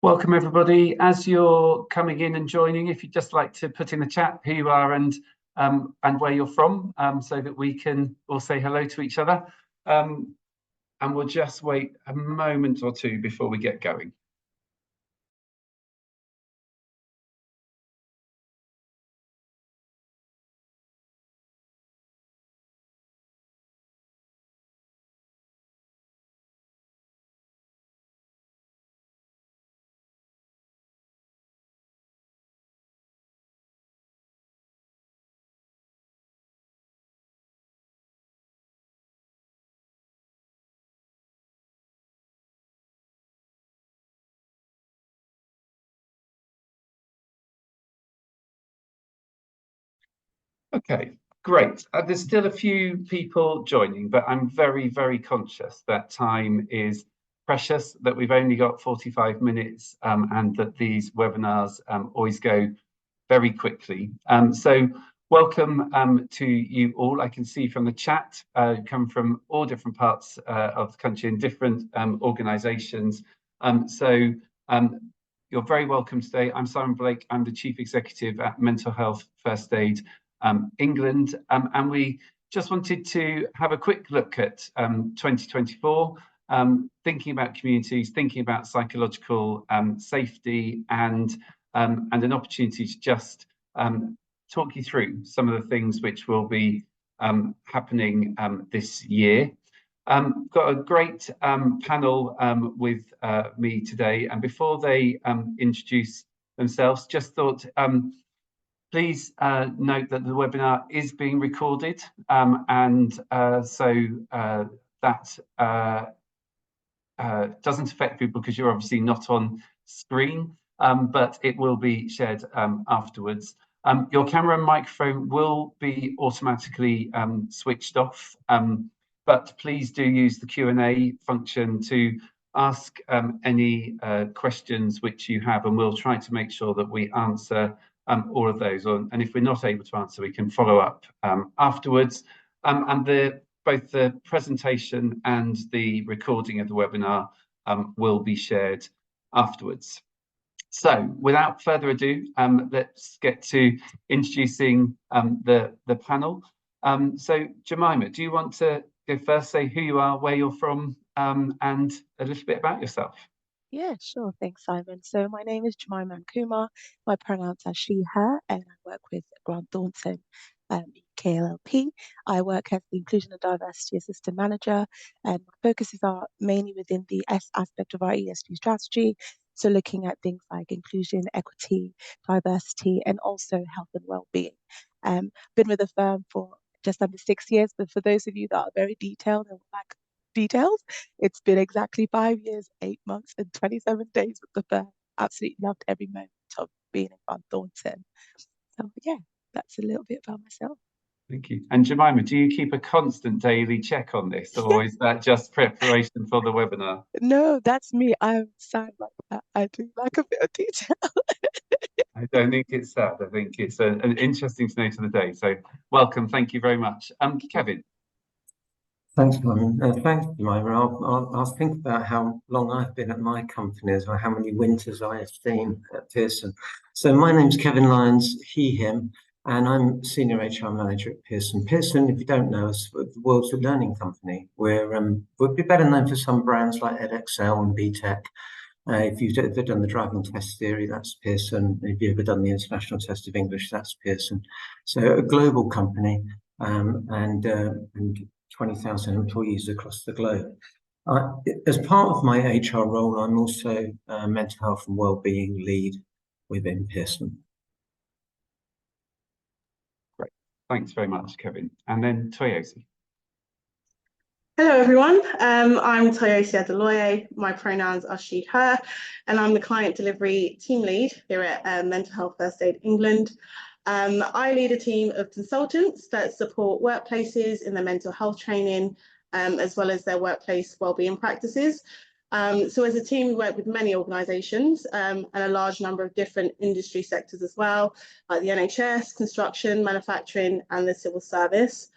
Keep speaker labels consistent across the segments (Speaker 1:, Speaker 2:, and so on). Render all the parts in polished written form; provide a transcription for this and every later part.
Speaker 1: Welcome everybody. As you're coming in and joining, if you'd just like to put in the chat who you are and where you're from, so that we can all say hello to each other. And we'll just wait a moment or two before we get going. Okay, great. There's still a few people joining, but I'm very, very conscious that time is precious, that we've only got 45 minutes and that these webinars always go very quickly. So welcome to you all. I can see from the chat, come from all different parts of the country and different organisations. You're very welcome today. I'm Simon Blake. I'm the Chief Executive at Mental Health First Aid England, and we just wanted to have a quick look at 2024, thinking about communities, thinking about psychological safety, and an opportunity to just talk you through some of the things which will be happening this year. Got a great panel with me today, and before they introduce themselves, just thought please note that the webinar is being recorded, and so that doesn't affect people because you're obviously not on screen, but it will be shared afterwards. Your camera and microphone will be automatically switched off, but please do use the Q&A function to ask any questions which you have, and we'll try to make sure that we answer all of those, and if we're not able to answer, we can follow up afterwards. And both the presentation and the recording of the webinar will be shared afterwards. So without further ado, let's get to introducing the panel. So Jemima, do you want to go first, say who you are, where you're from, and a little bit about yourself?
Speaker 2: Yeah, sure. Thanks, Simon. So my name is Jemima Kumar. My pronouns are she, her, and I work with Grant Thornton, KLLP. I work as the Inclusion and Diversity Assistant Manager, and my focuses are mainly within the S aspect of our ESG strategy. So looking at things like inclusion, equity, diversity, and also health and well-being. Been with the firm for just under 6 years, but for those of you that are very detailed and like details, it's been exactly 5 years, 8 months, and 27 days with the firm. Absolutely loved every moment of being in Grant Thornton. So yeah, that's a little bit about myself.
Speaker 1: Thank you. And Jemima, do you keep a constant daily check on this, or is that just preparation for the webinar?
Speaker 2: No, that's me. I'm sad like that. I do like a bit of detail.
Speaker 1: I don't think it's sad. I think it's an interesting note of the day. So welcome. Thank you very much. Kevin.
Speaker 3: Thanks, Simon. Thanks, Jemima. I'll think about how long I've been at my company as well, how many winters I have seen at Pearson. So my name's Kevin Lyons, he, him, and I'm Senior HR Manager at Pearson. Pearson, if you don't know us, the world's a learning company. We'd be better known for some brands like EdXL and BTEC. If you've ever done the driving test theory, that's Pearson. If you've ever done the International Test of English, that's Pearson. So a global company, and 20,000 employees across the globe. As part of my HR role, I'm also a mental health and wellbeing lead within Pearson.
Speaker 1: Great, thanks very much, Kevin. And then Toyosi.
Speaker 4: Hello everyone, I'm Toyosi Adeloye. My pronouns are she, her, and I'm the Client Delivery Team Lead here at Mental Health First Aid England. I lead a team of consultants that support workplaces in their mental health training, as well as their workplace wellbeing practices. So as a team, we work with many organisations and a large number of different industry sectors as well, like the NHS, construction, manufacturing, and the civil service.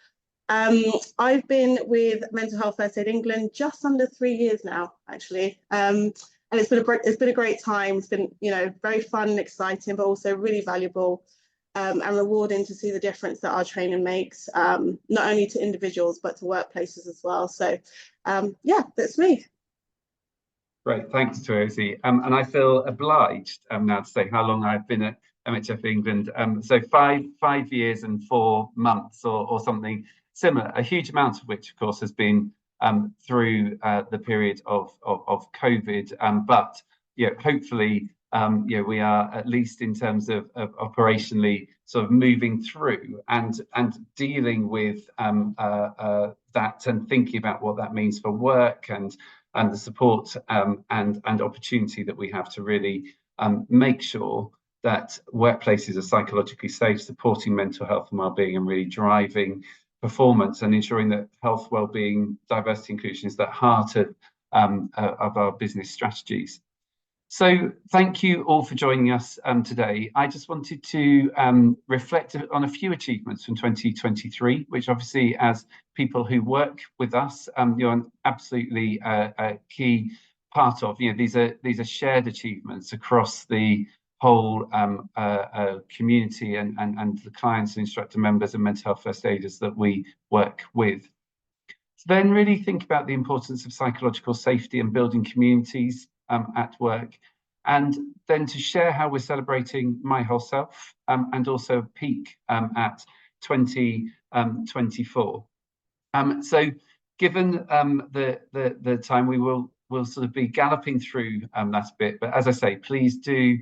Speaker 4: I've been with Mental Health First Aid England just under 3 years now, actually. And it's been a great time. It's been, you know, very fun and exciting, but also really valuable and rewarding to see the difference that our training makes, not only to individuals, but to workplaces as well. So yeah, that's me.
Speaker 1: Great, thanks, Toyosi. And I feel obliged now to say how long I've been at MHFA England. So five years and 4 months or something similar, a huge amount of which, of course, has been through the period of COVID. But you know, hopefully, you know, we are at least in terms of operationally sort of moving through and dealing with that and thinking about what that means for work and the support and opportunity that we have to really make sure that workplaces are psychologically safe, supporting mental health and well-being, and really driving performance and ensuring that health, well-being, diversity, inclusion is at the heart of our business strategies. So thank you all for joining us today. I just wanted to reflect on a few achievements from 2023, which obviously, as people who work with us, you're an absolutely a key part of. You know, these are shared achievements across the whole community and the clients and instructor members and mental health first aiders that we work with. So then really think about the importance of psychological safety and building communities at work, and then to share how we're celebrating My Whole Self and also peak at 2024. So given the time, we'll sort of be galloping through that bit, but as I say, please do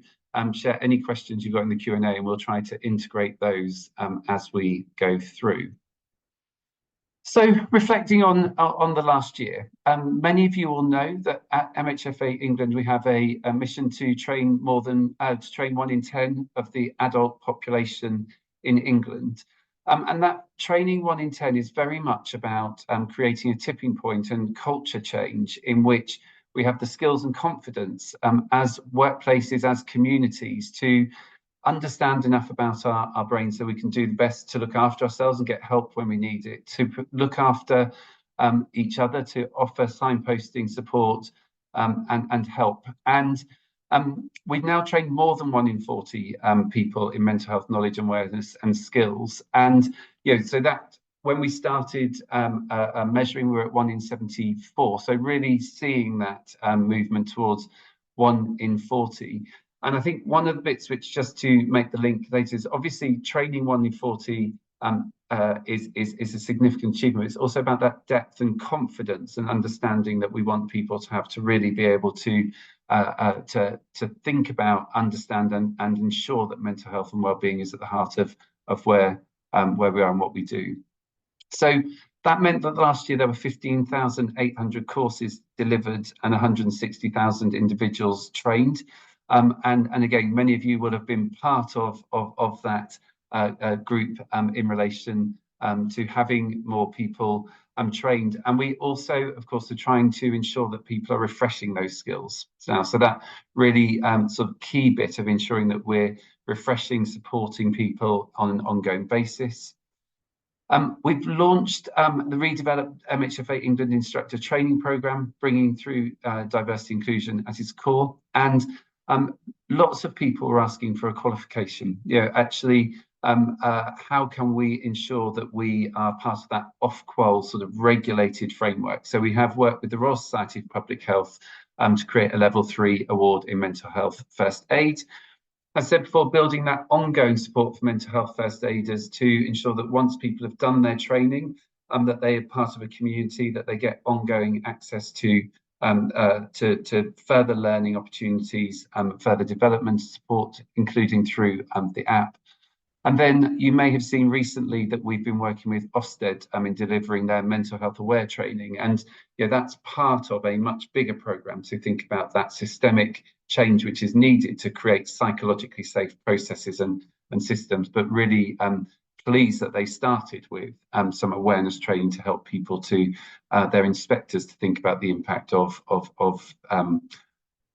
Speaker 1: share any questions you've got in the Q&A, and we'll try to integrate those as we go through. So reflecting on the last year, many of you will know that at MHFA England we have a mission to train to train 1 in 10 of the adult population in England, and that training 1 in 10 is very much about creating a tipping point and culture change in which we have the skills and confidence as workplaces, as communities, to understand enough about our brains so we can do the best to look after ourselves and get help when we need it, to look after each other, to offer signposting, support and help. And we've now trained more than 1 in 40 people in mental health knowledge and awareness and skills. And you know, so that when we started measuring, we were at 1 in 74. So really seeing that movement towards 1 in 40. And I think one of the bits which, just to make the link later, is obviously training 1 in 40 is a significant achievement. It's also about that depth and confidence and understanding that we want people to have to really be able to think about, understand, and ensure that mental health and well-being is at the heart of where we are and what we do. So that meant that last year there were 15,800 courses delivered and 160,000 individuals trained. And again, many of you would have been part of that group in relation to having more people trained. And we also, of course, are trying to ensure that people are refreshing those skills now. So that really sort of key bit of ensuring that we're refreshing, supporting people on an ongoing basis. We've launched the redeveloped MHFA England instructor training programme, bringing through diversity inclusion at its core. And lots of people are asking for a qualification. You know, actually, how can we ensure that we are part of that Ofqual sort of regulated framework? So we have worked with the Royal Society of Public Health to create a level 3 award in mental health first aid. As I said before, building that ongoing support for mental health first aiders to ensure that once people have done their training, that they are part of a community, that they get ongoing access to further learning opportunities, further development support, including through the app. And then you may have seen recently that we've been working with Ofsted in delivering their mental health aware training. And you know, that's part of a much bigger programme to think about that systemic change which is needed to create psychologically safe processes and systems, but really pleased that they started with some awareness training to help people to their inspectors to think about the impact of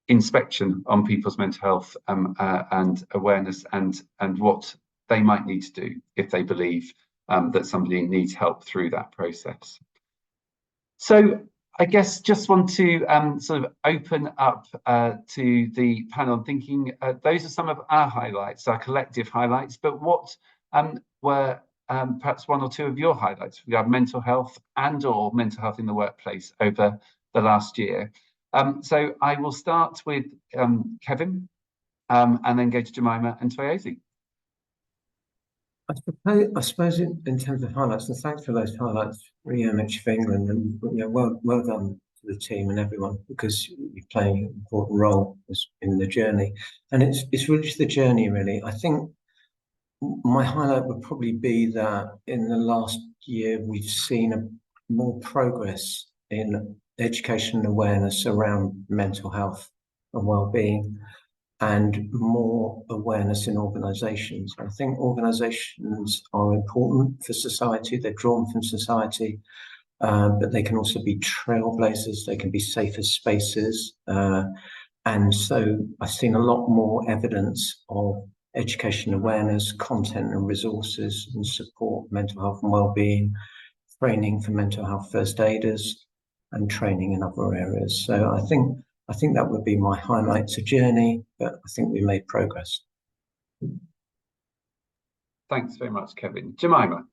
Speaker 1: inspection on people's mental health and awareness and what they might need to do if they believe that somebody needs help through that process. So I guess just want to sort of open up to the panel, thinking those are some of our highlights, our collective highlights, but what were perhaps one or two of your highlights regarding mental health and/or mental health in the workplace over the last year? So I will start with Kevin and then go to Jemima and Toyosi.
Speaker 3: I suppose in terms of highlights, and thanks for those highlights for MHFA England, and well done to the team and everyone, because you play an important role in the journey, and it's really just the journey. Really, I think my highlight would probably be that in the last year we've seen more progress in education and awareness around mental health and well-being, and more awareness in organisations. I think organisations are important for society. They're drawn from society, but they can also be trailblazers. They can be safer spaces. And so I've seen a lot more evidence of education awareness, content and resources, and support mental health and well-being, training for mental health first aiders, and training in other areas. So I think that would be my highlight. It's a journey, but I think we made progress.
Speaker 1: Thanks very much, Kevin. Jemima.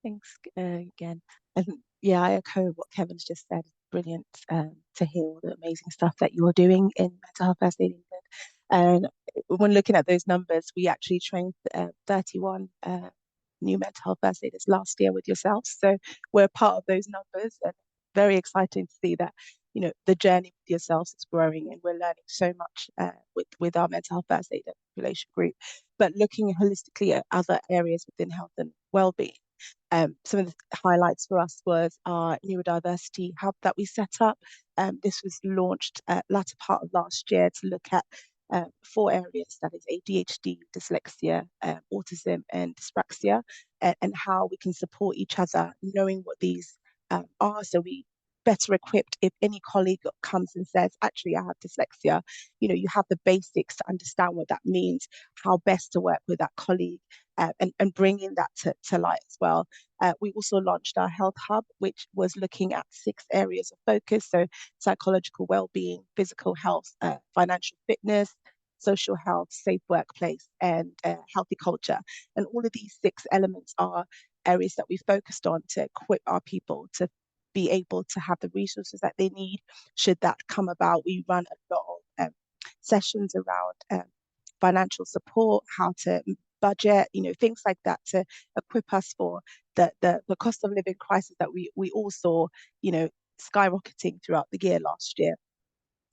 Speaker 2: Thanks again. And yeah, I echo what Kevin's just said. Brilliant to hear all the amazing stuff that you're doing in Mental Health First Aid England. And when looking at those numbers, we actually trained 31 new mental health first aiders last year with yourselves. So we're part of those numbers, and very exciting to see that, you know, the journey with yourselves is growing, and we're learning so much with our mental health first aid population group. But looking holistically at other areas within health and well-being, some of the highlights for us was our neurodiversity hub that we set up. This was launched latter part of last year to look at 4 areas, that is ADHD, dyslexia, autism and dyspraxia, and how we can support each other, knowing what these are, so we better equipped if any colleague comes and says, actually, I have dyslexia, you know, you have the basics to understand what that means, how best to work with that colleague, and bringing that to light as well. We also launched our health hub, which was looking at 6 areas of focus, so psychological well-being, physical health, financial fitness, social health, safe workplace, and healthy culture. And all of these 6 elements are areas that we focused on to equip our people to be able to have the resources that they need should that come about. We run a lot of sessions around financial support, how to budget, you know, things like that, to equip us for the cost of living crisis that we all saw, you know, skyrocketing throughout the year last year.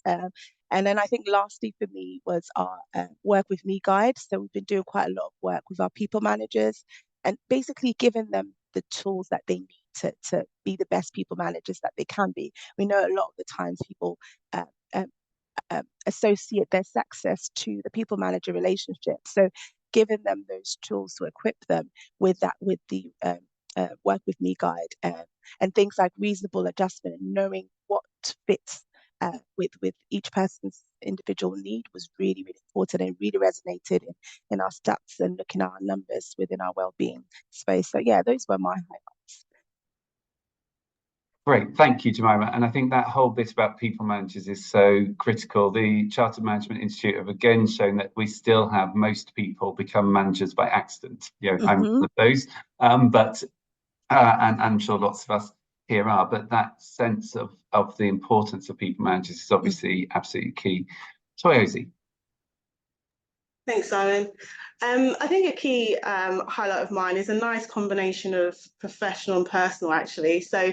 Speaker 2: And then I think lastly for me was our work with Me Guide. So we've been doing quite a lot of work with our people managers and basically giving them the tools that they need to be the best people managers that they can be. We know a lot of the times people associate their success to the people manager relationship. So giving them those tools to equip them with that, with the work with Me Guide, and things like reasonable adjustment and knowing what fits with each person's individual need was really, really important and really resonated in our stats and looking at our numbers within our wellbeing space. So yeah, those were my highlights.
Speaker 1: Great, thank you, Jemima. And I think that whole bit about people managers is so critical. The Chartered Management Institute have again shown that we still have most people become managers by accident. You know, I'm one of those, but and I'm sure lots of us here are. But that sense of the importance of people managers is obviously absolutely key. Toyosi.
Speaker 4: Thanks, Simon. I think a key highlight of mine is a nice combination of professional and personal, actually. So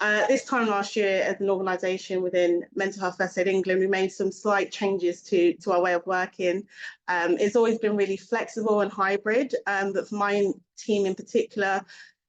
Speaker 4: this time last year, as an organisation within Mental Health First Aid England, we made some slight changes to our way of working. It's always been really flexible and hybrid, but for my team in particular,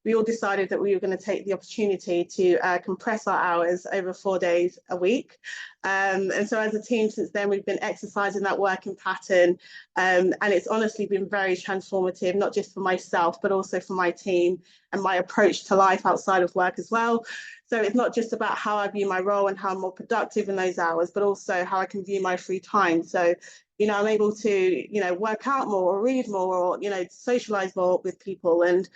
Speaker 4: we all decided that we were going to take the opportunity to compress our hours over 4 days a week. And so as a team since then, we've been exercising that working pattern. And it's honestly been very transformative, not just for myself, but also for my team and my approach to life outside of work as well. So it's not just about how I view my role and how I'm more productive in those hours, but also how I can view my free time. So, you know, I'm able to, you know, work out more or read more or, you know, socialize more with people. And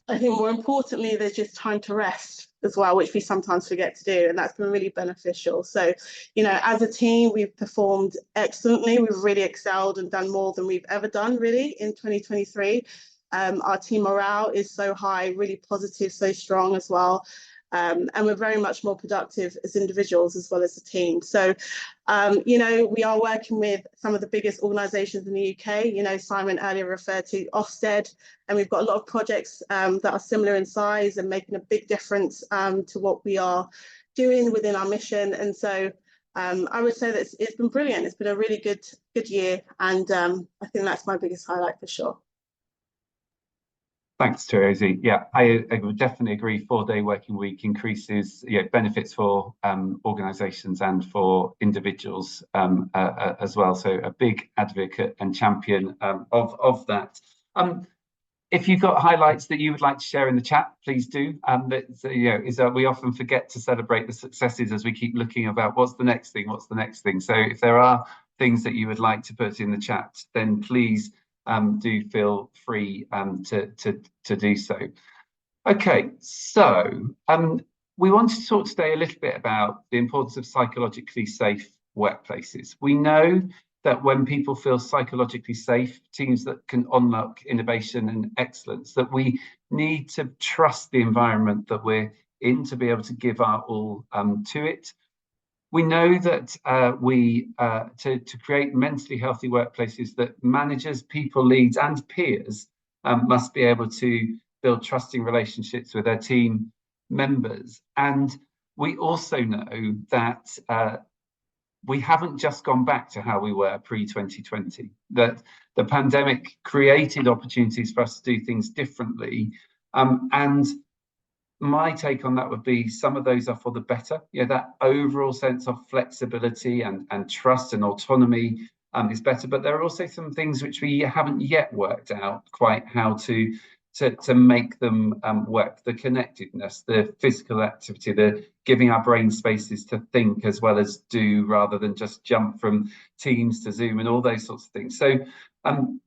Speaker 4: I think more importantly, there's just time to rest as well, which we sometimes forget to do. And that's been really beneficial. So, as a team, we've performed excellently. We've really excelled and done more than we've ever done, really, in 2023. Our team morale is so high, really positive, so strong as well. And we're very much more productive as individuals as well as a team. So, we are working with some of the biggest organisations in the UK. Simon earlier referred to Ofsted, and we've got a lot of projects that are similar in size and making a big difference to what we are doing within our mission. And so I would say that it's been brilliant. It's been a really good year, and I think that's my biggest highlight for sure.
Speaker 1: Thanks, Therese. Yeah, I would definitely agree. 4-day working week increases benefits for organisations and for individuals as well. So a big advocate and champion of that. If you've got highlights that you would like to share in the chat, please do. We often forget to celebrate the successes as we keep looking about what's the next thing. So if there are things that you would like to put in the chat, then please do feel free to do so. Okay, so we want to talk today a little bit about the importance of psychologically safe workplaces. We know that when people feel psychologically safe, teams that can unlock innovation and excellence, that we need to trust the environment that we're in to be able to give our all to it. We know that to create mentally healthy workplaces, that managers, people leads and peers must be able to build trusting relationships with their team members. And we also know that we haven't just gone back to how we were pre-2020, that the pandemic created opportunities for us to do things differently. And my take on that would be some of those are for the better. That overall sense of flexibility and trust and autonomy is better. But there are also some things which we haven't yet worked out quite how to make them work. The connectedness, the physical activity, the giving our brain spaces to think as well as do, rather than just jump from Teams to Zoom and all those sorts of things. So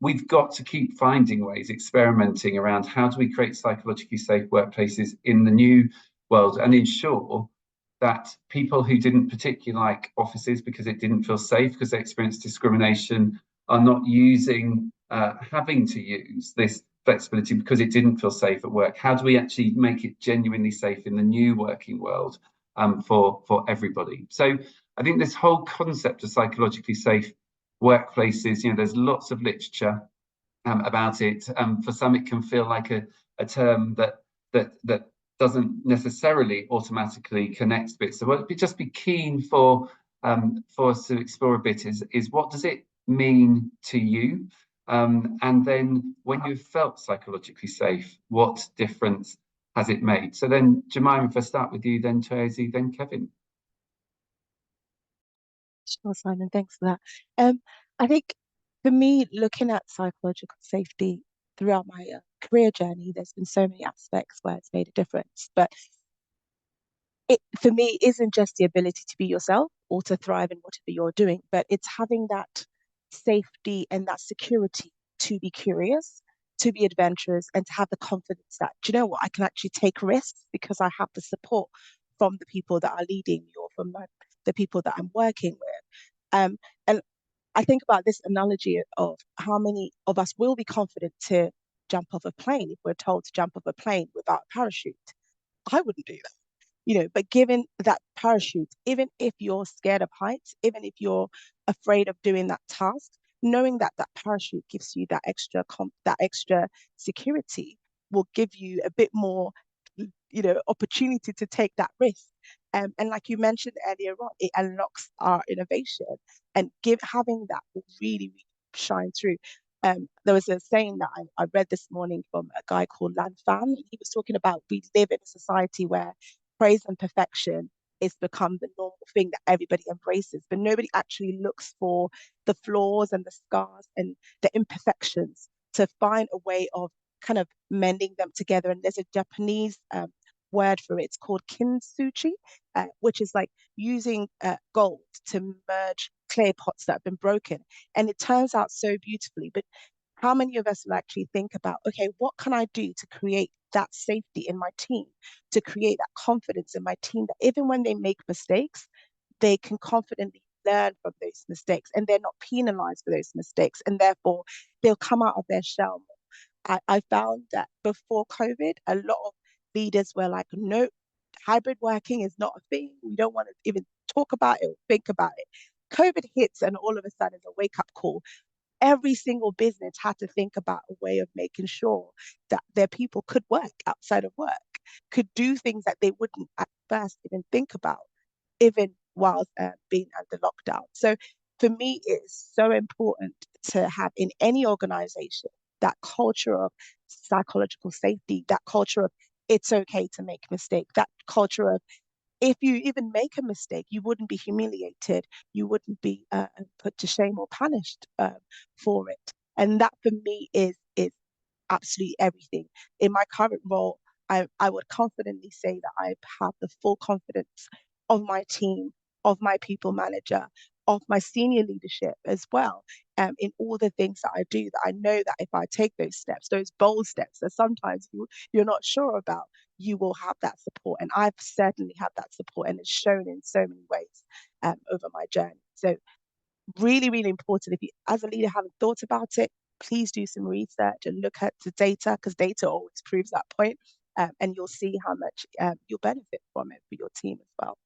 Speaker 1: we've got to keep finding ways, experimenting around how do we create psychologically safe workplaces in the new world and ensure that people who didn't particularly like offices because it didn't feel safe, because they experienced discrimination, are not having to use this flexibility because it didn't feel safe at work. How do we actually make it genuinely safe in the new working world for everybody? So I think this whole concept of psychologically safe workplaces, there's lots of literature about it. For some, it can feel like a term that doesn't necessarily automatically connect bits. So what I'd just be keen for us to explore a bit is what does it mean to you? And then when you've felt psychologically safe, what difference has it made? So then, Jemima, if I start with you, then Therese, then Kevin.
Speaker 2: Sure, Simon, thanks for that. I think for me, looking at psychological safety throughout my career journey, there's been so many aspects where it's made a difference. But it, for me, isn't just the ability to be yourself or to thrive in whatever you're doing, but it's having that safety and that security to be curious, to be adventurous, and to have the confidence that, do you know what, I can actually take risks because I have the support from the people that are leading me or from the people that I'm working with. And I think about this analogy of how many of us will be confident to jump off a plane if we're told to jump off a plane without a parachute. I wouldn't do that. But given that parachute, even if you're scared of heights, even if you're afraid of doing that task, knowing that that parachute gives you that extra security will give you a bit more, opportunity to take that risk. And like you mentioned earlier on, it unlocks our innovation, and having that will really, really shine through. There was a saying that I read this morning from a guy called Lan Fan. He was talking about we live in a society where praise and perfection is become the normal thing that everybody embraces, but nobody actually looks for the flaws and the scars and the imperfections to find a way of kind of mending them together. And there's a Japanese word for it. It's called kintsugi, which is like using gold to merge clay pots that have been broken. And it turns out so beautifully. But how many of us will actually think about, okay, what can I do to create that safety in my team, to create that confidence in my team that even when they make mistakes, they can confidently learn from those mistakes and they're not penalized for those mistakes. And therefore, they'll come out of their shell more. I found that before COVID, a lot of leaders were like, no, hybrid working is not a thing. We don't want to even talk about it or think about it. COVID hits and all of a sudden it's a wake-up call. Every single business had to think about a way of making sure that their people could work outside of work, could do things that they wouldn't at first even think about, even whilst being under lockdown. So for me, it's so important to have in any organization that culture of psychological safety, that culture of it's okay to make a mistake, that culture of if you even make a mistake, you wouldn't be humiliated, you wouldn't be put to shame or punished for it. And that for me is absolutely everything. In my current role, I would confidently say that I have the full confidence of my team, of my people manager, of my senior leadership as well, in all the things that I do, that I know that if I take those steps, those bold steps that sometimes you're not sure about, you will have that support. And I've certainly had that support, and it's shown in so many ways over my journey. So really, really important. If you, as a leader, haven't thought about it, please do some research and look at the data, because data always proves that point. And you'll see how much you'll benefit from it for your team as well.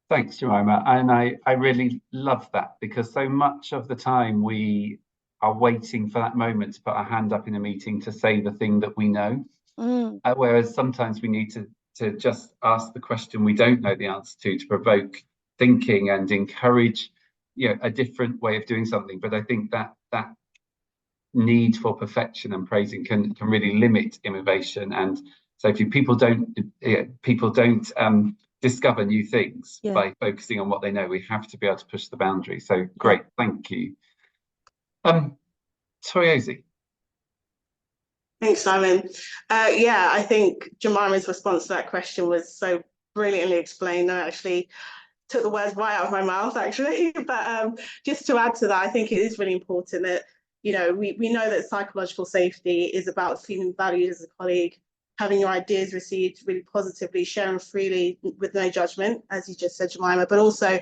Speaker 1: Thanks, Jemima. And I really love that, because so much of the time we are waiting for that moment to put our hand up in a meeting to say the thing that we know. Whereas sometimes we need to just ask the question we don't know the answer to provoke thinking and encourage, a different way of doing something. But I think that need for perfection and praising can really limit innovation. And so if people don't discover new things by focusing on what they know, we have to be able to push the boundary. So great, thank you. Toyosi.
Speaker 4: Thanks, Simon. I think Jemima's response to that question was so brilliantly explained. I actually took the words right out of my mouth, actually. But just to add to that, I think it is really important that, we know that psychological safety is about feeling valued as a colleague, having your ideas received really positively, sharing freely with no judgment, as you just said, Jemima. But also,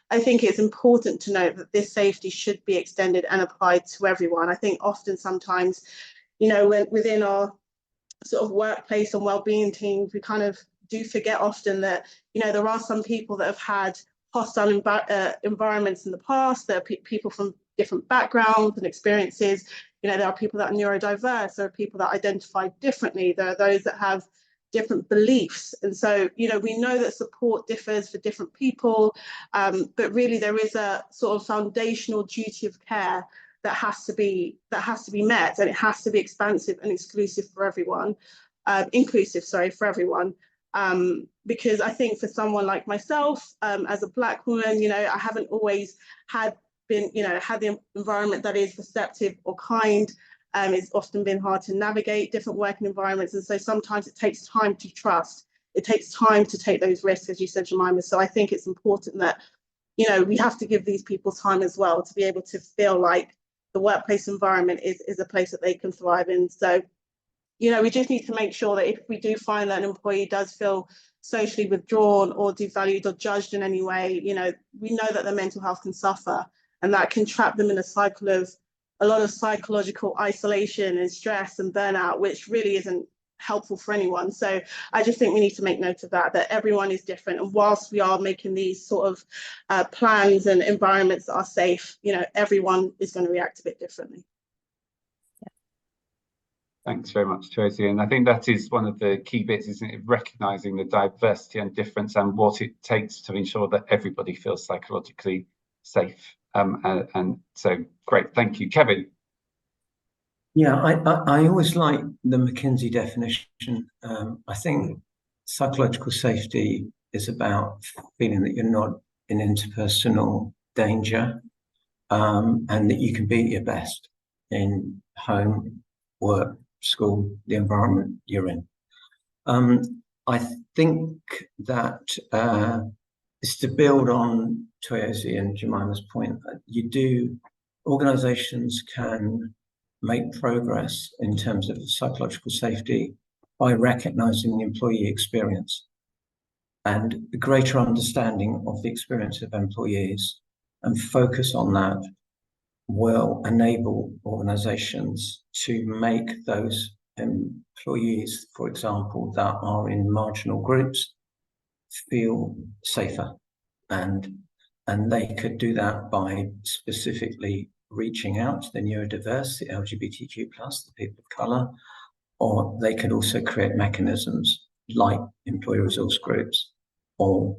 Speaker 4: I think it's important to note that this safety should be extended and applied to everyone. I think often sometimes, within our sort of workplace and well-being teams, we kind of do forget often that, there are some people that have had hostile environments in the past. There are people from different backgrounds and experiences. There are people that are neurodiverse. There are people that identify differently. There are those that have different beliefs. And so, we know that support differs for different people, but really there is a sort of foundational duty of care that has to be met, and it has to be expansive and inclusive for everyone. For everyone. Because I think for someone like myself, as a Black woman, I haven't always had the environment that is receptive or kind. It's often been hard to navigate different working environments, and so sometimes it takes time to trust. It takes time to take those risks, as you said, Jemima. So I think it's important that we have to give these people time as well to be able to feel like the workplace environment is a place that they can thrive in. So we just need to make sure that if we do find that an employee does feel socially withdrawn or devalued or judged in any way, we know that their mental health can suffer, and that can trap them in a cycle of a lot of psychological isolation and stress and burnout, which really isn't helpful for anyone. So I just think we need to make note of that everyone is different. And whilst we are making these sort of plans and environments that are safe, everyone is going to react a bit differently.
Speaker 1: Thanks very much, Tracy. And I think that is one of the key bits, isn't it? Recognizing the diversity and difference and what it takes to ensure that everybody feels psychologically safe. And so great, thank you. Kevin.
Speaker 3: Yeah, I always like the McKinsey definition. I think psychological safety is about feeling that you're not in interpersonal danger, and that you can be at your best in home, work, school, the environment you're in. I think that is to build on Toyosi and Jemima's point. Organizations can make progress in terms of psychological safety by recognizing the employee experience and a greater understanding of the experience of employees, and focus on that will enable organizations to make those employees, for example, that are in marginal groups feel safer. And they could do that by specifically reaching out to the neurodiverse, the LGBTQ+, the people of colour, or they could also create mechanisms like employee resource groups, or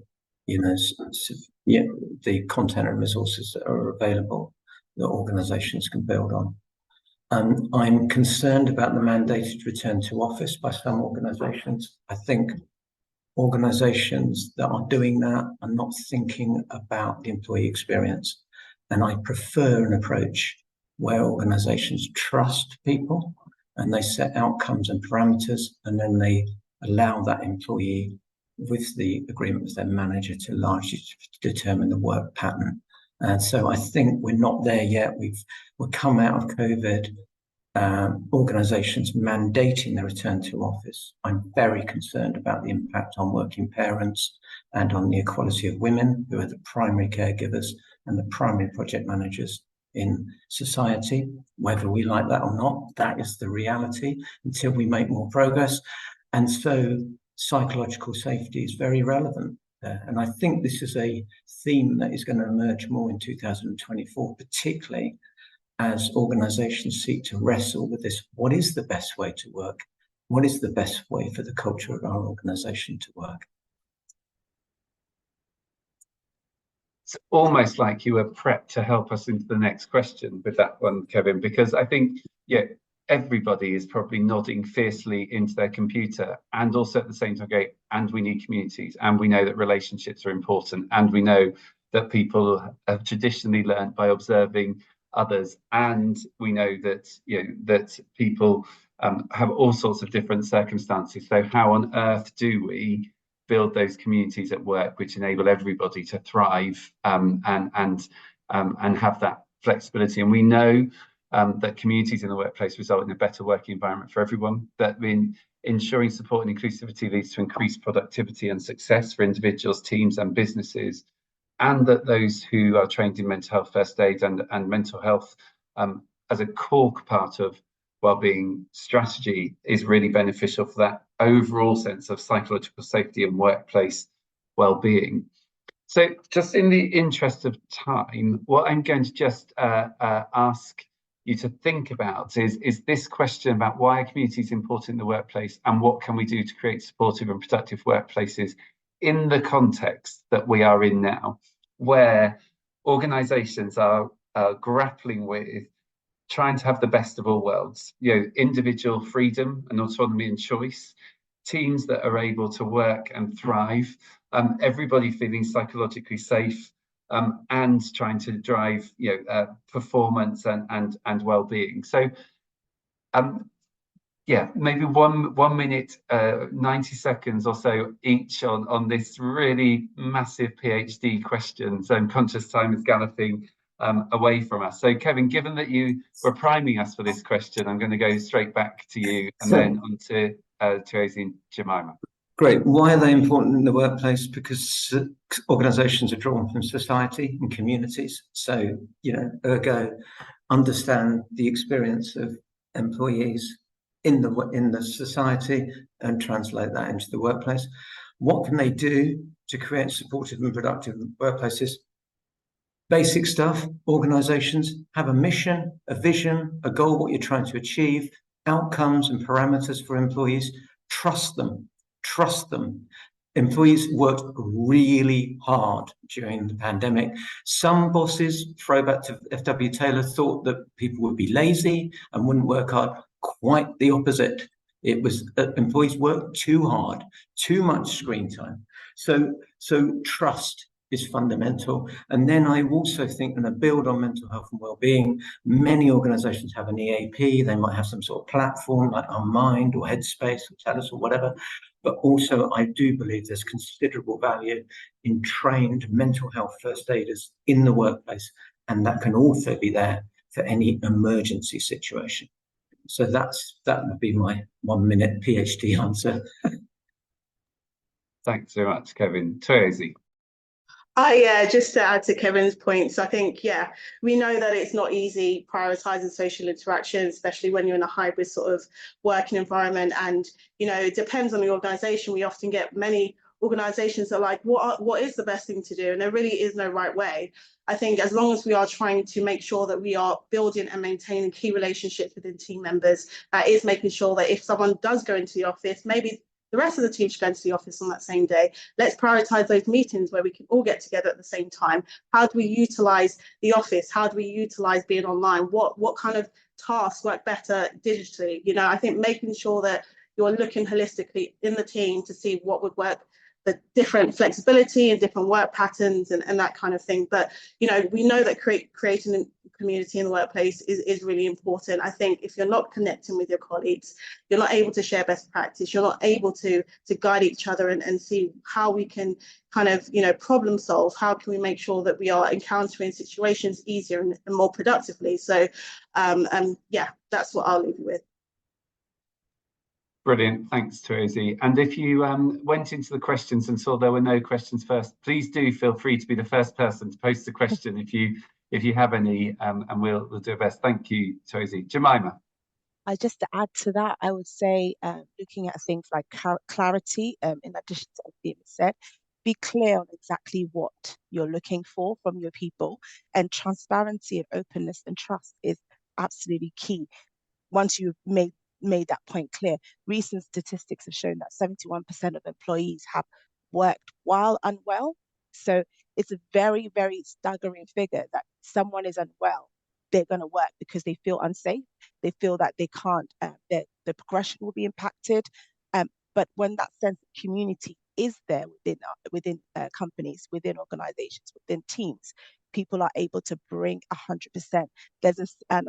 Speaker 3: the content and resources that are available that organisations can build on. I'm concerned about the mandated return to office by some organisations. I think organisations that are doing that are not thinking about the employee experience. And I prefer an approach where organisations trust people and they set outcomes and parameters, and then they allow that employee, with the agreement with their manager, to largely determine the work pattern. And so I think we're not there yet. We've come out of COVID, organisations mandating the return to office. I'm very concerned about the impact on working parents and on the equality of women, who are the primary caregivers and the primary project managers in society. Whether we like that or not, that is the reality until we make more progress. And so psychological safety is very relevant. And I think this is a theme that is going to emerge more in 2024, particularly as organisations seek to wrestle with this. What is the best way to work? What is the best way for the culture of our organisation to work?
Speaker 1: It's almost like you were prepped to help us into the next question with that one, Kevin, because I think, everybody is probably nodding fiercely into their computer, and also at the same time going, and we need communities, and we know that relationships are important, and we know that people have traditionally learned by observing others, and we know that that people have all sorts of different circumstances. So how on earth do we build those communities at work which enable everybody to thrive and have that flexibility? And we know that communities in the workplace result in a better working environment for everyone, that ensuring support and inclusivity leads to increased productivity and success for individuals, teams and businesses, and that those who are trained in mental health first aid and mental health as a core part of wellbeing strategy is really beneficial for that overall sense of psychological safety and workplace wellbeing. So just in the interest of time, what I'm going to just ask you to think about is this question about why are communities important in the workplace, and what can we do to create supportive and productive workplaces in the context that we are in now, where organisations are grappling with trying to have the best of all worlds, individual freedom and autonomy and choice, teams that are able to work and thrive, everybody feeling psychologically safe, and trying to drive performance and well-being. So maybe one minute, 90 seconds or so each on this really massive PhD question. So I'm conscious time is galloping away from us. So Kevin, given that you were priming us for this question, I'm going to go straight back to you and then on to Thierry and Jemima.
Speaker 3: Great. Why are they important in the workplace? Because organisations are drawn from society and communities. So, ergo, understand the experience of employees in the society and translate that into the workplace. What can they do to create supportive and productive workplaces? Basic stuff. Organisations have a mission, a vision, a goal, what you're trying to achieve, outcomes and parameters for employees. Trust them. Employees worked really hard during the pandemic. Some bosses, throwback to F.W. Taylor, thought that people would be lazy and wouldn't work hard. Quite the opposite. It was employees worked too hard, too much screen time. So trust is fundamental. And then I also think, and I build on mental health and wellbeing, many organizations have an EAP. They might have some sort of platform like Our Mind or Headspace or Tellus or whatever. But also I do believe there's considerable value in trained mental health first aiders in the workplace. And that can also be there for any emergency situation. So that would be my 1 minute PhD answer.
Speaker 1: Thanks very much, Kevin. Toyosi.
Speaker 4: Just to add to Kevin's points, I think, we know that it's not easy prioritizing social interaction, especially when you're in a hybrid sort of working environment. And, it depends on the organization. We often get many organizations that are like, what is the best thing to do? And there really is no right way. I think as long as we are trying to make sure that we are building and maintaining key relationships within team members, that is making sure that if someone does go into the office, maybe the rest of the team should go into the office on that same day. Let's prioritize those meetings where we can all get together at the same time. How do we utilize the office? How do we utilize being online? What kind of tasks work better digitally? I think making sure that you're looking holistically in the team to see what would work, the different flexibility and different work patterns and that kind of thing. But, we know that creating a community in the workplace is really important. I think if you're not connecting with your colleagues, you're not able to share best practice, you're not able to guide each other and see how we can kind of, problem solve. How can we make sure that we are encountering situations easier and more productively? So, that's what I'll leave you with.
Speaker 1: Brilliant, thanks, Toyosi. And if you went into the questions and saw there were no questions first, please do feel free to be the first person to post a question if you have any, and we'll do our best. Thank you, Toyosi. Jemima.
Speaker 2: Just to add to that, I would say looking at things like clarity, in addition to what being said, be clear on exactly what you're looking for from your people, and transparency and openness and trust is absolutely key. Once you've made that point clear, recent statistics have shown that 71% of employees have worked while unwell. So it's a very, very staggering figure that someone is unwell, they're going to work because they feel unsafe. They feel that they can't, the progression will be impacted. But when that sense of community is there within companies, within organizations, within teams, people are able to bring 100%. There's a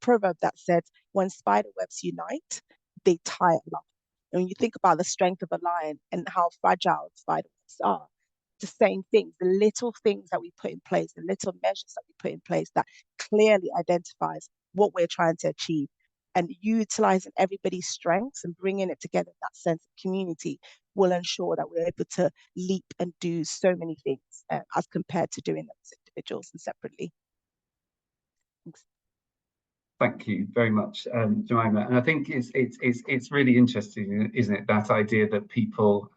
Speaker 2: proverb that says, when spider webs unite, they tie a lot. And when you think about the strength of a lion and how fragile spider webs are, the same things, the little things that we put in place, the little measures that we put in place that clearly identifies what we're trying to achieve, and utilizing everybody's strengths and bringing it together, that sense of community will ensure that we're able to leap and do so many things as compared to doing them as individuals and separately. Thanks.
Speaker 1: Thank you very much, Jemima. And I think it's really interesting, isn't it, that idea that people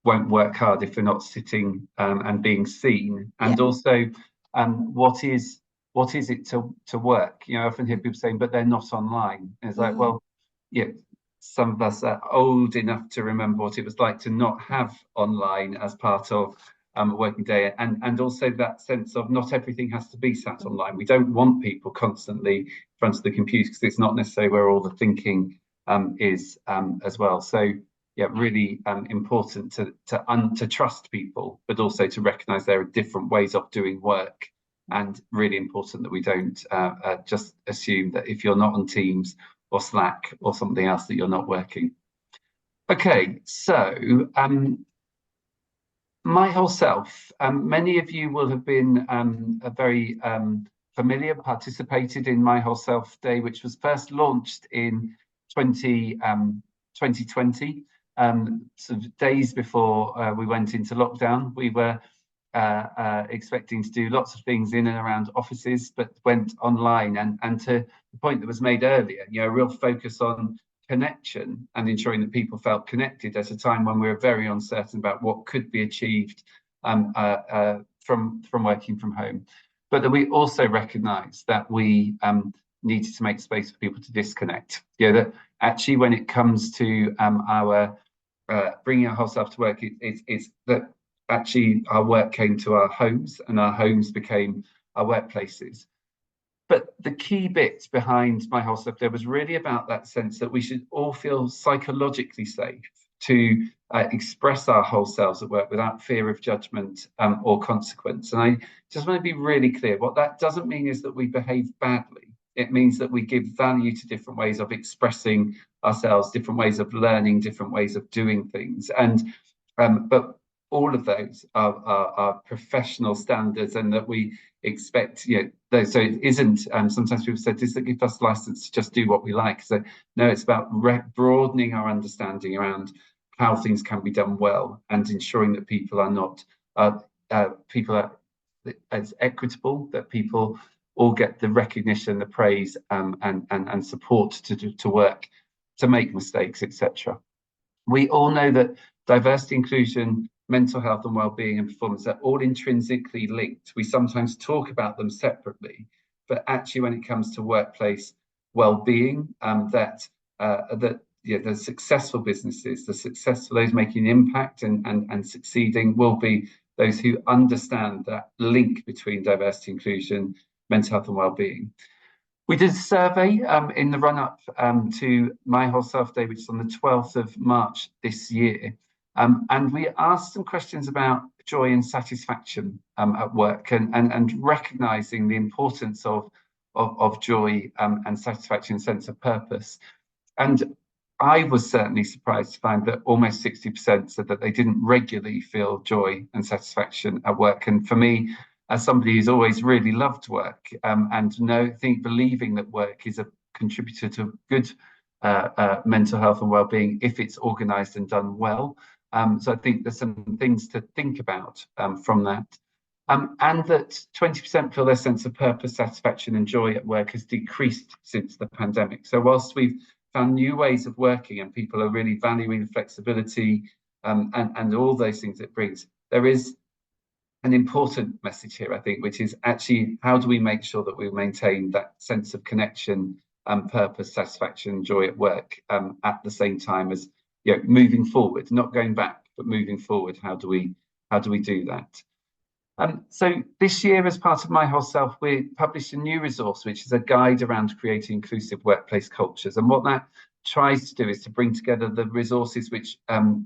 Speaker 1: won't work hard if they're not sitting and being seen, and also what is it to work? I often hear people saying, but they're not online. And it's like, well, some of us are old enough to remember what it was like to not have online as part of a working day, and also that sense of not everything has to be sat online. We don't want people constantly in front of the computer because it's not necessarily where all the thinking is as well. So really important to trust people, but also to recognise there are different ways of doing work, and really important that we don't just assume that if you're not on Teams or Slack or something else that you're not working. Okay, so my whole self, many of you will have been very familiar, participated in My Whole Self Day, which was first launched in 2020. Sort of days before we went into lockdown. We were expecting to do lots of things in and around offices, but went online, and to the point that was made earlier, a real focus on connection and ensuring that people felt connected at a time when we were very uncertain about what could be achieved from working from home. But that we also recognise that we needed to make space for people to disconnect. That actually, when it comes to our bringing our whole self to work, it's that actually our work came to our homes and our homes became our workplaces. But the key bit behind My Whole Self Day was really about that sense that we should all feel psychologically safe to express our whole selves at work without fear of judgment or consequence. And I just want to be really clear, what that doesn't mean is that we behave badly. It means that we give value to different ways of expressing ourselves, different ways of learning, different ways of doing things. And but all of those are professional standards, and that we expect, those. So it isn't, sometimes people say, does that give us license to just do what we like? So no, it's about broadening our understanding around how things can be done well, and ensuring that people are not, people are as equitable, that people all get the recognition, the praise, and support to work, to make mistakes, etc. We all know that diversity, inclusion, mental health and well-being and performance are all intrinsically linked. We sometimes talk about them separately, but actually when it comes to workplace well-being, the successful businesses, those making impact and succeeding, will be those who understand that link between diversity, inclusion, mental health and well-being. We did a survey in the run-up to My Whole Self Day, which is on the 12th of March this year. And we asked some questions about joy and satisfaction at work, and recognising the importance of joy and satisfaction and sense of purpose. And I was certainly surprised to find that almost 60% said that they didn't regularly feel joy and satisfaction at work. And for me, as somebody who's always really loved work, and believing that work is a contributor to good mental health and well-being if it's organised and done well. So I think there's some things to think about from that. And that 20% feel their sense of purpose, satisfaction and joy at work has decreased since the pandemic. So whilst we've found new ways of working and people are really valuing flexibility and all those things it brings, there is an important message here, I think, which is actually, how do we make sure that we maintain that sense of connection, purpose, satisfaction, joy at work, at the same time as moving forward, not going back, but moving forward. How do we do that? So this year, as part of My Whole Self, we published a new resource, which is a guide around creating inclusive workplace cultures. And what that tries to do is to bring together the resources which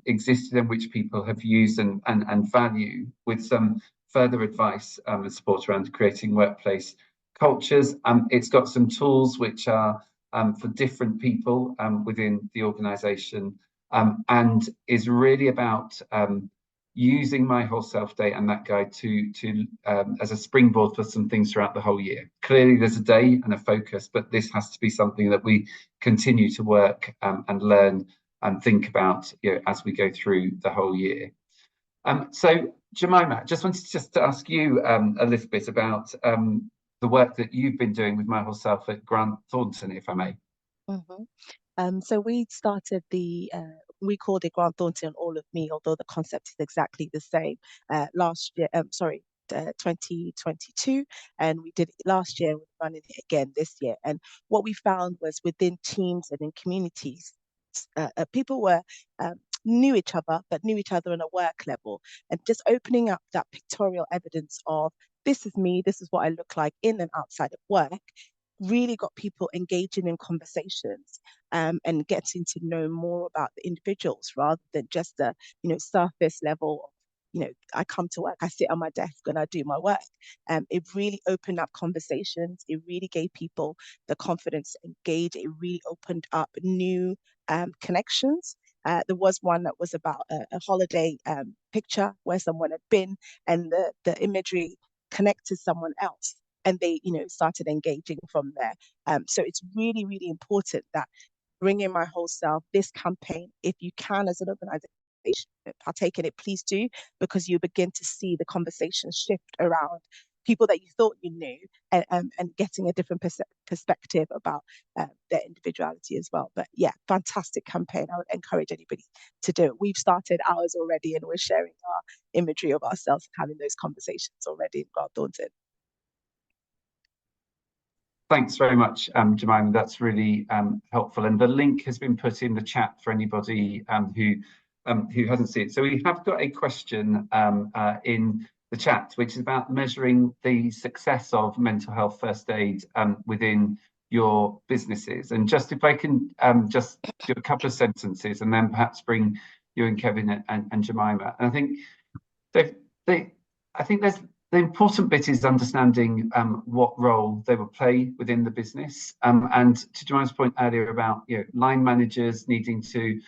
Speaker 1: existed and which people have used and value, with some further advice and support around creating workplace cultures. It's got some tools which are for different people within the organisation, and is really about using My Whole Self Day and that guide to as a springboard for some things throughout the whole year. Clearly there's a day and a focus, but this has to be something that we continue to work and learn and think about as we go through the whole year. So Jemima, just wanted to ask you a little bit about the work that you've been doing with My Whole Self at Grant Thornton, if I may.
Speaker 2: Mm-hmm. So we started we called it Grant Thornton All of Me, although the concept is exactly the same. Last year, 2022, and we did it last year. We're running it again this year. And what we found was, within teams and in communities, people were knew each other, but knew each other on a work level, and just opening up that pictorial evidence of, this is me, this is what I look like in and outside of work, really got people engaging in conversations and getting to know more about the individuals, rather than just the surface level. I come to work, I sit on my desk and I do my work. It really opened up conversations. It really gave people the confidence to engage. It really opened up new connections. There was one that was about a holiday picture where someone had been, and the imagery connected someone else, and they started engaging from there. So it's really, really important that bringing My Whole Self, this campaign, if you can, as an organization, partake in it, please do, because you begin to see the conversation shift around people that you thought you knew, and getting a different perspective about their individuality as well. But yeah, fantastic campaign. I would encourage anybody to do it. We've started ours already, and we're sharing our imagery of ourselves, having those conversations already in Grant Thornton.
Speaker 1: Thanks very much, Jemima. That's really helpful. And the link has been put in the chat for anybody who hasn't seen it. So we have got a question in the chat, which is about measuring the success of mental health first aid within your businesses. And just if I can just do a couple of sentences, and then perhaps bring you and Kevin and Jemima. And I think I think there's The important bit is understanding what role they will play within the business. And to Jemima's point earlier about line managers needing to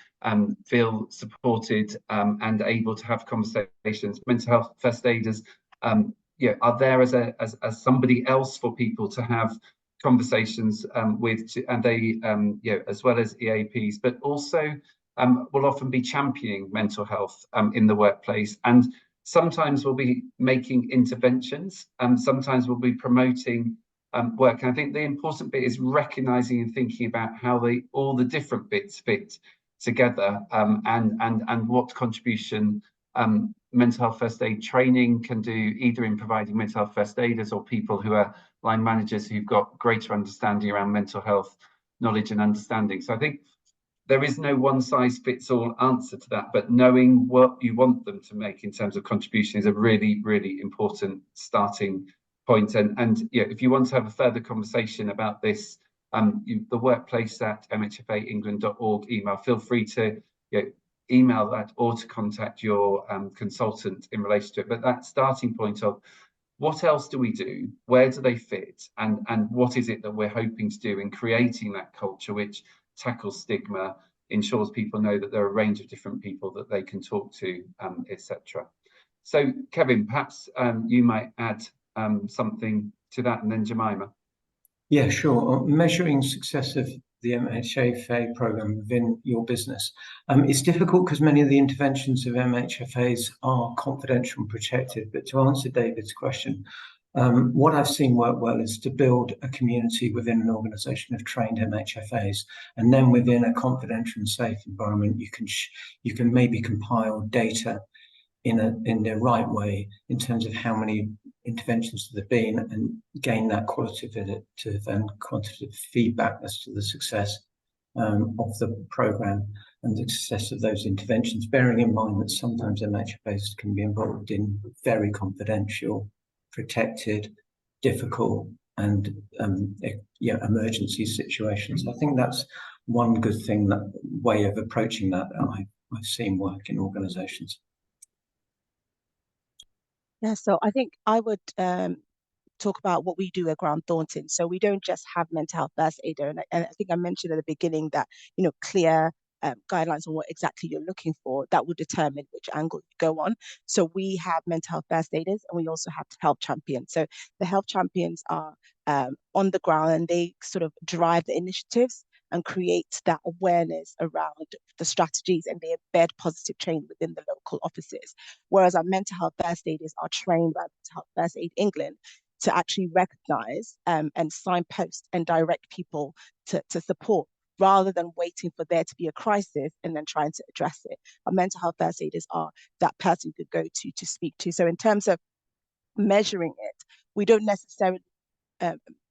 Speaker 1: feel supported and able to have conversations, mental health first aiders are there as somebody else for people to have conversations with, and they as well as EAPs, but also will often be championing mental health in the workplace. And sometimes we'll be making interventions, sometimes we'll be promoting work. And I think the important bit is recognizing and thinking about how all the different bits fit together, and what contribution mental health first aid training can do, either in providing mental health first aiders or people who are line managers who've got greater understanding around mental health knowledge and understanding. So I think there is no one size fits all answer to that, but knowing what you want them to make in terms of contribution is a really, really important starting point. And if you want to have a further conversation about this, the workplace at mhfaengland.org email, feel free to email that or to contact your consultant in relation to it. But that starting point of what else do we do, where do they fit, and what is it that we're hoping to do in creating that culture which tackles stigma, ensures people know that there are a range of different people that they can talk to, etc. So Kevin, perhaps you might add something to that, and then Jemima.
Speaker 3: Yeah, sure. Measuring success of the MHFA program within your business. It's difficult because many of the interventions of MHFAs are confidential and protected. But to answer David's question, what I've seen work well is to build a community within an organisation of trained MHFAs, and then within a confidential and safe environment, you can maybe compile data in the right way in terms of how many interventions there have been, and gain that qualitative and quantitative feedback as to the success of the programme and the success of those interventions, bearing in mind that sometimes MHFAs can be involved in very confidential, protected, difficult and emergency situations. I think that's one good thing, that way of approaching that I've seen work in organisations.
Speaker 2: Yeah, so I think I would talk about what we do at Grant Thornton. So we don't just have mental health first aider, and I think I mentioned at the beginning that clear guidelines on what exactly you're looking for that will determine which angle you go on. So we have mental health first aiders, and we also have health champions. So the health champions are on the ground, and they sort of drive the initiatives and create that awareness around the strategies, and they embed positive change within the local offices. Whereas our mental health first aiders are trained by Mental Health First Aid England to actually recognize and signpost and direct people to support, rather than waiting for there to be a crisis and then trying to address it. Our mental health first aiders are that person you could go to speak to. So in terms of measuring it, we don't necessarily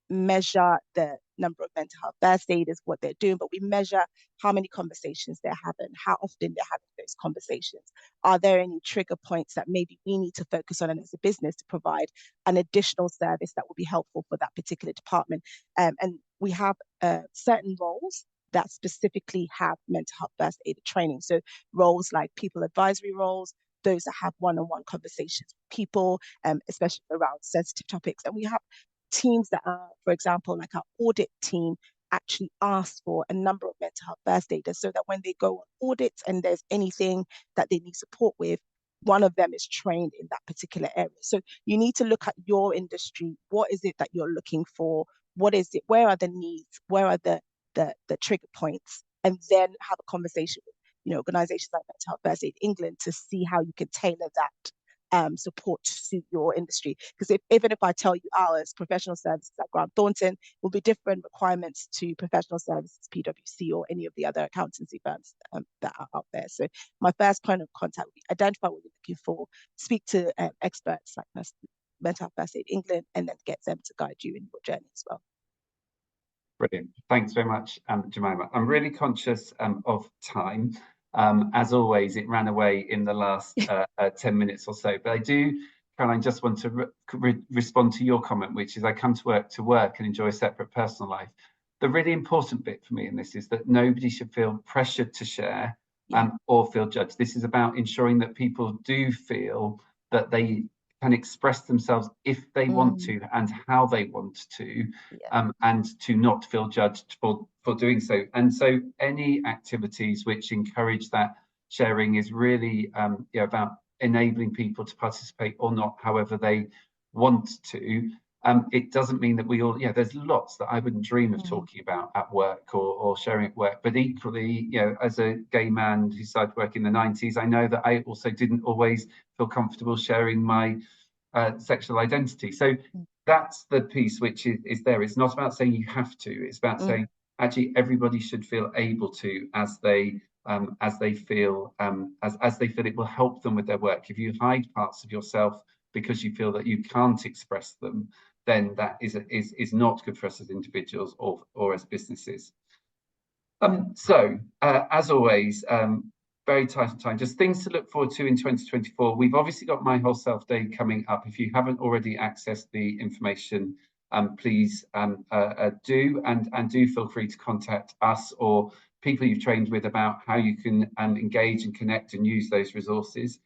Speaker 2: measure the number of mental health first aiders, what they're doing, but we measure how many conversations they're having, how often they're having those conversations. Are there any trigger points that maybe we need to focus on, and as a business to provide an additional service that will be helpful for that particular department? And we have certain roles that specifically have mental health first aid training. So roles like people advisory roles, those that have one-on-one conversations with people, especially around sensitive topics. And we have teams that are, for example, like our audit team actually ask for a number of mental health first aiders, so that when they go on audits and there's anything that they need support with, one of them is trained in that particular area. So you need to look at your industry. What is it that you're looking for? What is it? Where are the needs? Where are the trigger points? And then have a conversation with organizations like Mental Health First Aid England to see how you can tailor that support to suit your industry. Because even if I tell you ours, professional services at Grant Thornton, will be different requirements to professional services, PwC, or any of the other accountancy firms that are out there. So my first point of contact would be identify what you're looking for, speak to experts like Mental Health First Aid England, and then get them to guide you in your journey as well.
Speaker 1: Brilliant. Thanks very much, Jemima. I'm really conscious of time. As always, it ran away in the last 10 minutes or so. But I do, Caroline, just want to respond to your comment, which is I come to work and enjoy a separate personal life. The really important bit for me in this is that nobody should feel pressured to share or feel judged. This is about ensuring that people do feel that they can express themselves if they want to and how they want to, and to not feel judged for doing so. And so any activities which encourage that sharing is really about enabling people to participate or not, however they want to. It doesn't mean that we all, there's lots that I wouldn't dream of talking about at work or sharing at work, but equally, as a gay man who started work in the 90s, I know that I also didn't always feel comfortable sharing my sexual identity. So that's the piece which is there. It's not about saying you have to, it's about saying actually everybody should feel able to as they feel it will help them with their work. If you hide parts of yourself because you feel that you can't express them, then that is not good for us as individuals or as businesses. So as always, very tight on time, just things to look forward to in 2024. We've obviously got My Whole Self Day coming up. If you haven't already accessed the information, please do, and do feel free to contact us or people you've trained with about how you can engage and connect and use those resources.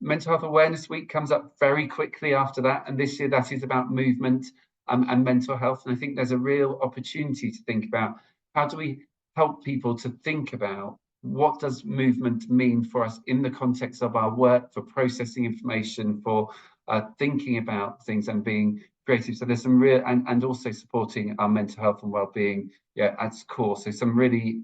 Speaker 1: Mental Health Awareness Week comes up very quickly after that, and this year that is about movement and mental health. And I think there's a real opportunity to think about how do we help people to think about what does movement mean for us in the context of our work, for processing information, for thinking about things and being creative. So there's some real, and also supporting our mental health and well-being at its core. So some really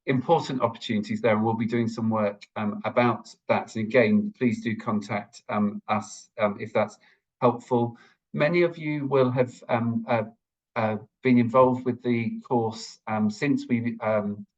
Speaker 1: important opportunities there, and we'll be doing some work about that. And again, please do contact us if that's helpful. Many of you will have been involved with the course since we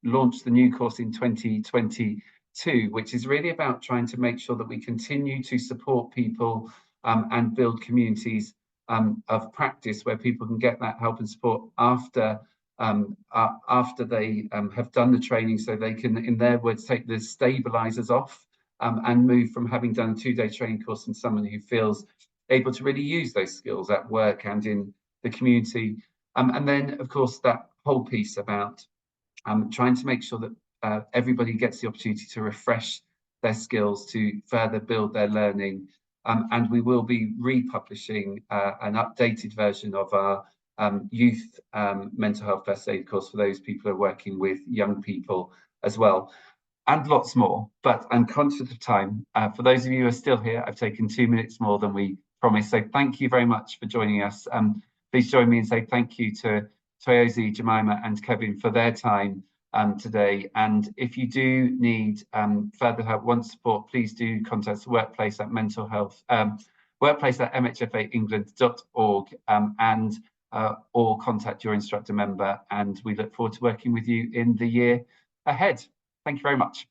Speaker 1: launched the new course in 2022, which is really about trying to make sure that we continue to support people and build communities of practice where people can get that help and support after they have done the training, so they can, in their words, take the stabilizers off and move from having done a 2-day training course and someone who feels able to really use those skills at work and in the community. And then, of course, that whole piece about trying to make sure that everybody gets the opportunity to refresh their skills, to further build their learning. And we will be republishing an updated version of our youth mental health first aid course for those people who are working with young people as well, and lots more. But I'm conscious of time. For those of you who are still here, I've taken 2 minutes more than we promised. So thank you very much for joining us. Please join me in saying thank you to Toyosi, Jemima and Kevin for their time today. And if you do need further help, want support, please do contact the workplace at mental health, workplace at MHFAengland.org, and or contact your instructor member. And we look forward to working with you in the year ahead. Thank you very much.